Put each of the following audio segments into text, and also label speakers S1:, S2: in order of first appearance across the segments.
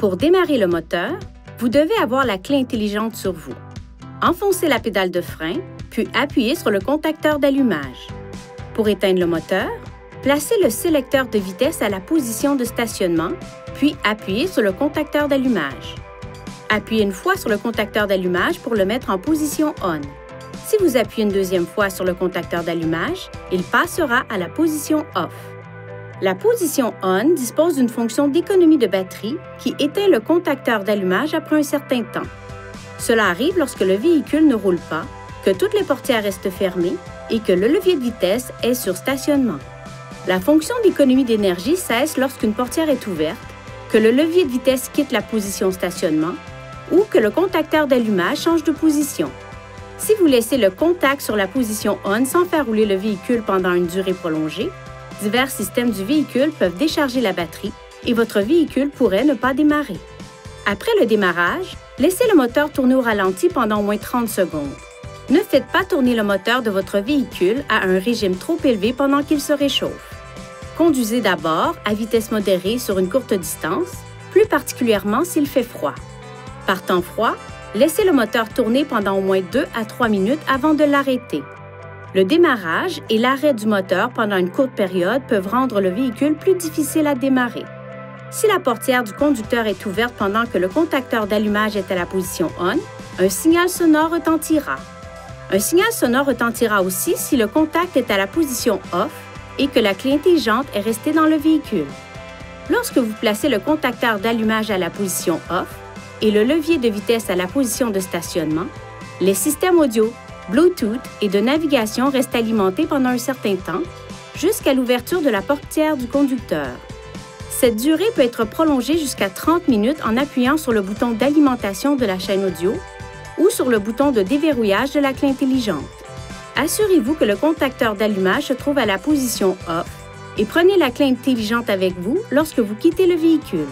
S1: Pour démarrer le moteur, vous devez avoir la clé intelligente sur vous. Enfoncez la pédale de frein, puis appuyez sur le contacteur d'allumage. Pour éteindre le moteur, placez le sélecteur de vitesse à la position de stationnement, puis appuyez sur le contacteur d'allumage. Appuyez une fois sur le contacteur d'allumage pour le mettre en position ON. Si vous appuyez une deuxième fois sur le contacteur d'allumage, il passera à la position OFF. La position ON dispose d'une fonction d'économie de batterie qui éteint le contacteur d'allumage après un certain temps. Cela arrive lorsque le véhicule ne roule pas, que toutes les portières restent fermées et que le levier de vitesse est sur stationnement. La fonction d'économie d'énergie cesse lorsqu'une portière est ouverte, que le levier de vitesse quitte la position stationnement ou que le contacteur d'allumage change de position. Si vous laissez le contact sur la position ON sans faire rouler le véhicule pendant une durée prolongée, divers systèmes du véhicule peuvent décharger la batterie et votre véhicule pourrait ne pas démarrer. Après le démarrage, laissez le moteur tourner au ralenti pendant au moins 30 secondes. Ne faites pas tourner le moteur de votre véhicule à un régime trop élevé pendant qu'il se réchauffe. Conduisez d'abord à vitesse modérée sur une courte distance, plus particulièrement s'il fait froid. Par temps froid, laissez le moteur tourner pendant au moins 2 à 3 minutes avant de l'arrêter. Le démarrage et l'arrêt du moteur pendant une courte période peuvent rendre le véhicule plus difficile à démarrer. Si la portière du conducteur est ouverte pendant que le contacteur d'allumage est à la position ON, un signal sonore retentira. Un signal sonore retentira aussi si le contact est à la position OFF et que la clé intelligente est restée dans le véhicule. Lorsque vous placez le contacteur d'allumage à la position OFF et le levier de vitesse à la position de stationnement, les systèmes audio, Bluetooth et de navigation restent alimentés pendant un certain temps, jusqu'à l'ouverture de la portière du conducteur. Cette durée peut être prolongée jusqu'à 30 minutes en appuyant sur le bouton d'alimentation de la chaîne audio ou sur le bouton de déverrouillage de la clé intelligente. Assurez-vous que le contacteur d'allumage se trouve à la position OFF et prenez la clé intelligente avec vous lorsque vous quittez le véhicule.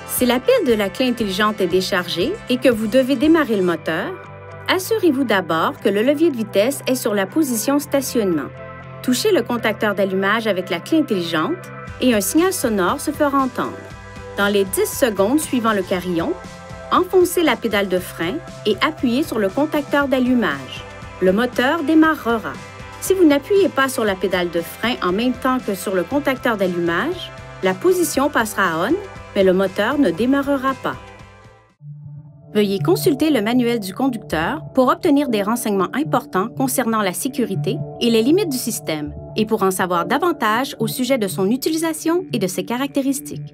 S1: Si la pile de la clé intelligente est déchargée et que vous devez démarrer le moteur, assurez-vous d'abord que le levier de vitesse est sur la position stationnement. Touchez le contacteur d'allumage avec la clé intelligente et un signal sonore se fera entendre. Dans les 10 secondes suivant le carillon, enfoncez la pédale de frein et appuyez sur le contacteur d'allumage. Le moteur démarrera. Si vous n'appuyez pas sur la pédale de frein en même temps que sur le contacteur d'allumage, la position passera à ON, mais le moteur ne démarrera pas. Veuillez consulter le manuel du conducteur pour obtenir des renseignements importants concernant la sécurité et les limites du système et pour en savoir davantage au sujet de son utilisation et de ses caractéristiques.